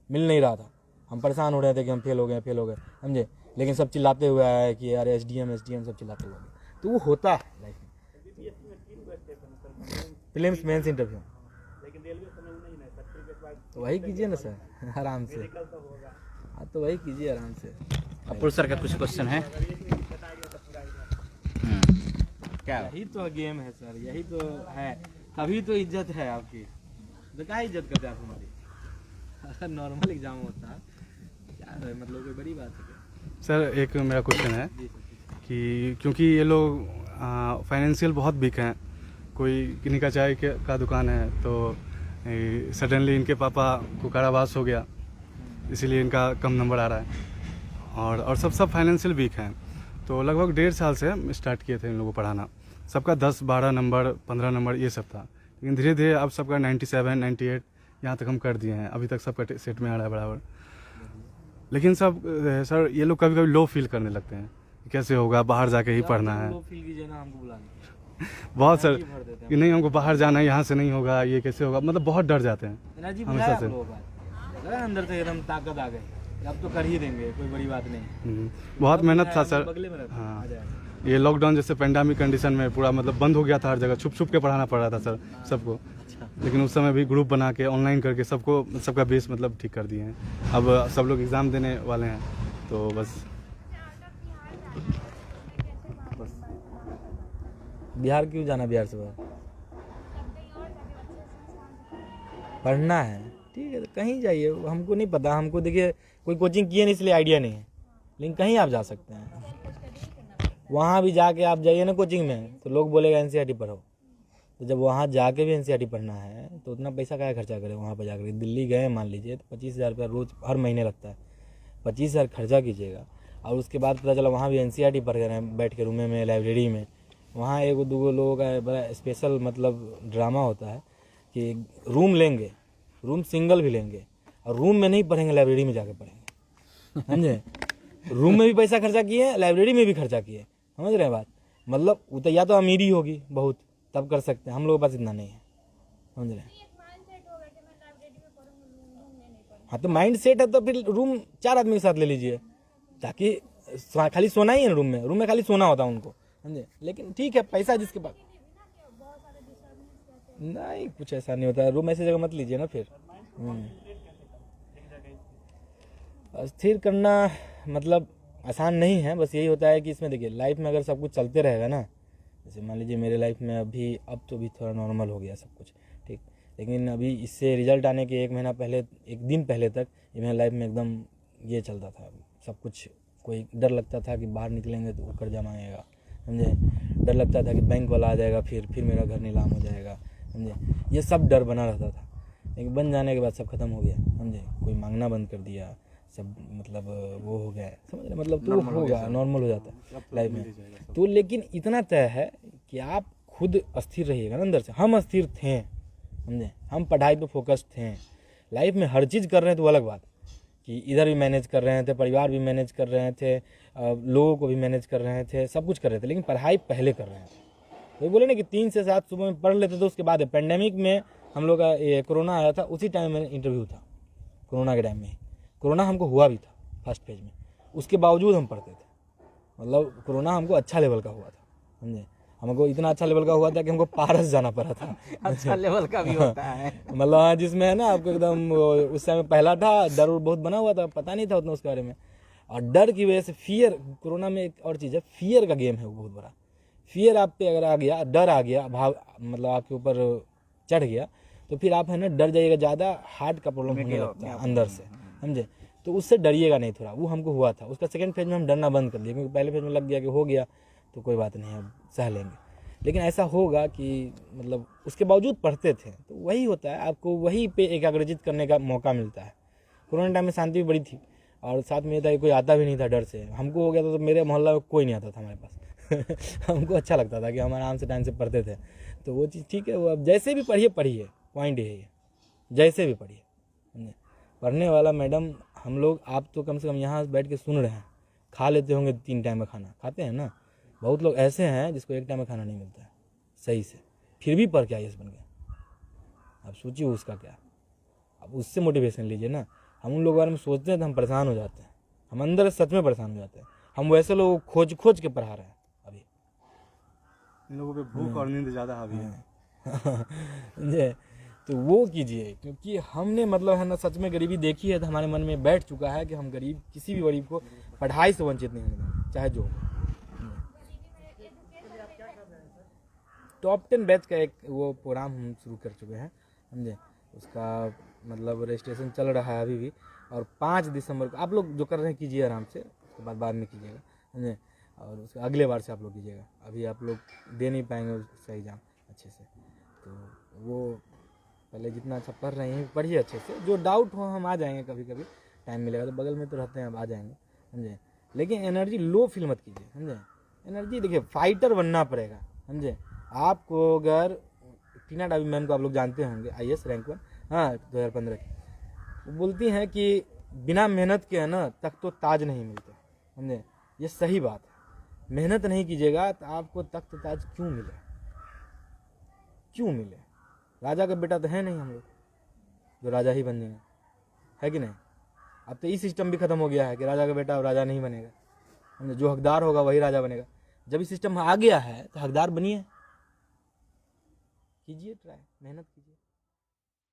मिल नहीं रहा था, हम परेशान हो रहे थे कि हम फेल हो गए समझे। लेकिन सब चिल्लाते हुए आया है कि यार एसडीएम सब चिल्लाते हुए, तो वो होता है लाइफ में। बीपीएससी में 3 गो स्टेप है सर, प्रीलिम्स मेंस इंटरव्यू, लेकिन रेलवे समय में नहीं है सर, फिर के बाद तो वही कीजिए ना सर आराम से। मेडिकल तो होगा। हाँ तो वही कीजिए आराम से। अपूर्व सर का कुछ क्वेश्चन है? क्या यही तो गेम है सर, यही तो है, तभी तो इज्जत है आपकी। तो क्या इज्जत करते हैं आप हमारी? अगर नॉर्मल एग्जाम होता क्या है, मतलब कोई बड़ी बात है क्या? सर एक मेरा क्वेश्चन है जी सर। कि क्योंकि ये लोग फाइनेंशियल बहुत वीक हैं, कोई किन्हीं का चाय का दुकान है तो सडनली इनके पापा को कारावास हो गया, इसीलिए इनका कम नंबर आ रहा है। और सब फाइनेंशियल वीक हैं, तो लगभग 1.5 साल से हम स्टार्ट किए थे इन लोगों को पढ़ाना। सबका 10-12 नंबर 15 नंबर ये सब था, लेकिन धीरे धीरे अब सबका 97 98 यहाँ तक हम कर दिए हैं। अभी तक सबका सेट में आ रहा है बराबर। लेकिन सब सर ये लोग कभी कभी लो फील करने लगते हैं, कैसे होगा, बाहर जाके ही पढ़ना है। लो फील कीजिए ना, हमको बुलाने बहुत सर भर देते हैं। कि नहीं हमको बाहर जाना है, यहाँ से नहीं होगा, ये कैसे होगा, मतलब बहुत डर जाते हैं एनर्जी हमेशा बुलाया आप से। लोगों का, लगा अंदर से एकदम ताकत आ गई, अब तो कर ही देंगे, कोई बड़ी बात नहीं। बहुत मेहनत था सर। बगले में रहता है, हाँ। आ जाएगा। ये लॉकडाउन जैसे पेंडेमिक कंडीशन में पूरा मतलब बंद हो गया था, हर जगह छुप छुप के पढ़ाना पड़ रहा था सर सबको। लेकिन उस समय भी ग्रुप बना के ऑनलाइन करके सबका बेस मतलब ठीक कर दिए हैं। अब सब लोग एग्ज़ाम देने वाले हैं, तो बस बिहार क्यों जाना, बिहार से बाहर पढ़ना है, ठीक है तो कहीं जाइए। हमको नहीं पता, हमको देखिए कोई कोचिंग किए नहीं इसलिए आइडिया नहीं है, लेकिन कहीं आप जा सकते हैं। वहाँ भी जाके आप जाइए ना कोचिंग में, तो लोग बोलेगा एनसीईआरटी पढ़ो, तो जब वहाँ जाके भी एनसीईआरटी पढ़ना है तो उतना पैसा क्या खर्चा करें वहाँ पर जाकर। दिल्ली गए मान लीजिए तो 25,000 रुपया रोज़ हर महीने लगता है, 25,000 खर्चा कीजिएगा, और उसके बाद पता चला वहाँ भी एनसीईआरटी पढ़ रहे हैं बैठ के रूमे में, लाइब्रेरी में। वहाँ 1-2 लोगों का बड़ा स्पेशल मतलब ड्रामा होता है कि रूम लेंगे, रूम सिंगल भी लेंगे, और रूम में नहीं पढ़ेंगे, लाइब्रेरी में जाके पढ़ेंगे, समझे। रूम में भी पैसा खर्चा किए, लाइब्रेरी में भी खर्चा किए, समझ रहे हैं बात। मतलब वो तो या तो अमीरी होगी बहुत, तब कर सकते हैं, हम लोगों के पास इतना नहीं है, समझ रहे हैं। हाँ तो माइंड सेट है तो फिर रूम 4 आदमी के साथ ले लीजिए, ताकि खाली सोना ही है रूम में खाली सोना होता है उनको, समझे। लेकिन ठीक है, पैसा जिसके पास नहीं, कुछ ऐसा नहीं होता। रूम ऐसी जगह मत लीजिए ना फिर। स्थिर करना मतलब आसान नहीं है, बस यही होता है कि इसमें देखिए लाइफ में अगर सब कुछ चलते रहेगा ना, जैसे मान लीजिए मेरे लाइफ में अभी अब तो भी थोड़ा नॉर्मल हो गया सब कुछ, ठीक। लेकिन अभी इससे रिजल्ट आने के 1 महीना पहले, 1 दिन पहले तक ये मेरे लाइफ में एकदम ये चलता था सब कुछ। कोई डर लगता था कि बाहर निकलेंगे तो वो कर्जा मांगेगा, समझे। डर लगता था कि बैंक वाला आ जाएगा, फिर मेरा घर नीलाम हो जाएगा, समझे। ये सब डर बना रहता था, लेकिन बन जाने के बाद सब खत्म हो गया, समझे। कोई मांगना बंद कर दिया, सब मतलब वो हो गया, समझ रहे, मतलब तो होगा, नॉर्मल हो जाता है लाइफ में तो। लेकिन इतना तय है कि आप खुद अस्थिर रहिएगा ना अंदर से। हम अस्थिर थे, समझे, हम पढ़ाई पे फोकस थे, लाइफ में हर चीज़ कर रहे हैं, तो अलग बात कि इधर भी मैनेज कर रहे थे, परिवार भी मैनेज कर रहे थे, लोगों को भी मैनेज कर रहे थे, सब कुछ कर रहे थे, लेकिन पढ़ाई पहले कर रहे थे। तो बोले ना कि 3 से 7 सुबह में पढ़ लेते थे। उसके बाद पेंडेमिक में हम लोग का ये कोरोना आया था, उसी टाइम में इंटरव्यू था, कोरोना के टाइम में। कोरोना हमको हुआ भी था फर्स्ट फेज में, उसके बावजूद हम पढ़ते थे। मतलब कोरोना हमको अच्छा लेवल का हुआ था, समझे। हमको इतना अच्छा लेवल का हुआ था कि हमको पारस जाना पड़ा था। अच्छा लेवल का भी होता है। मतलब हाँ, जिसमें है ना आपको एकदम उस समय पहला था, डर बहुत बना हुआ था, पता नहीं था उतना उसके बारे में। और डर की वजह से फियर, कोरोना में एक और चीज़ है, फियर का गेम है वो बहुत बड़ा। फियर आप पे अगर आ गया, डर आ गया, भाव मतलब आपके ऊपर चढ़ गया, तो फिर आप है ना डर जाइएगा ज़्यादा, हार्ट का प्रॉब्लम होने लगता है अंदर से, समझे। तो उससे डरिएगा नहीं थोड़ा, वो हमको हुआ था। उसका सेकंड फेज में हम डरना बंद कर दिया, क्योंकि पहले फेज में लग गया कि हो गया तो कोई बात नहीं, अब सह लेंगे। लेकिन ऐसा होगा कि मतलब उसके बावजूद पढ़ते थे, तो वही होता है, आपको वहीं पे एकाग्रचित करने का मौका मिलता है। कोरोना टाइम में शांति भी बड़ी थी, और साथ में ये था कि कोई आता भी नहीं था डर से। हमको हो गया था तो मेरे मोहल्ला में कोई नहीं आता था हमारे पास। हमको अच्छा लगता था कि हम आराम से टाइम से पढ़ते थे, तो वो चीज़ ठीक है। वो अब जैसे भी पढ़िए, पॉइंट ये है, जैसे भी पढ़िए, पढ़ने वाला मैडम हम लोग, आप तो कम से कम यहाँ बैठ के सुन रहे हैं, खा लेते होंगे 3 टाइम में खाना, खाते हैं ना। बहुत लोग ऐसे हैं जिसको 1 टाइम में खाना नहीं मिलता है सही से, फिर भी पढ़ के IAS बन गए। आप सोचिए उसका क्या, आप उससे मोटिवेशन लीजिए ना। हम उन लोगों के बारे में सोचते हैं तो हम परेशान हो जाते हैं, हम अंदर सच में परेशान हो जाते हैं। हम वैसे लोगों को खोज खोज के पढ़ा रहे हैं अभी। इन लोगों पे भूख और नींद ज़्यादा हावी है। समझे? तो वो कीजिए, क्योंकि हमने मतलब है ना सच में गरीबी देखी है, तो हमारे मन में बैठ चुका है कि हम गरीब, किसी भी गरीब को पढ़ाई से वंचित नहीं होने देंगे, चाहे जो हो। टॉप 10 बैच का एक वो प्रोग्राम हम शुरू कर चुके हैं, समझे। उसका मतलब रजिस्ट्रेशन चल रहा है अभी भी, और 5 दिसंबर को आप लोग जो कर रहे हैं कीजिए आराम से, उसके बाद में कीजिएगा, समझे। और उसके अगले बार से आप लोग कीजिएगा, अभी आप लोग दे नहीं पाएंगे उसका एग्ज़ाम अच्छे से। तो वो पहले जितना अच्छा पढ़ रहे हैं पढ़िए अच्छे से, जो डाउट हो हम आ जाएंगे, कभी कभी टाइम मिलेगा तो, बगल में तो रहते हैं, अब आ जाएंगे, समझे। लेकिन एनर्जी लो फील मत कीजिए, समझे। एनर्जी देखिए, फाइटर बनना पड़ेगा, समझे। आपको अगर टीना डाबी मैम को आप लोग जानते होंगे, IAS रैंक 1, हाँ 2015 की, वो बोलती हैं कि बिना मेहनत के है ना तख्त तो ताज नहीं मिलते, समझे। ये सही बात है, मेहनत नहीं कीजिएगा तो आपको तख्त ताज क्यों मिले, क्यों मिले। राजा का बेटा तो है नहीं हम लोग जो राजा ही बन जाएंगे, है कि नहीं। अब तो ये सिस्टम भी खत्म हो गया है कि राजा का बेटा राजा नहीं बनेगा, समझे। जो हकदार होगा वही राजा बनेगा। जब ये सिस्टम आ गया है तो हकदार बनिए, कीजिए ट्राई, मेहनत कीजिए।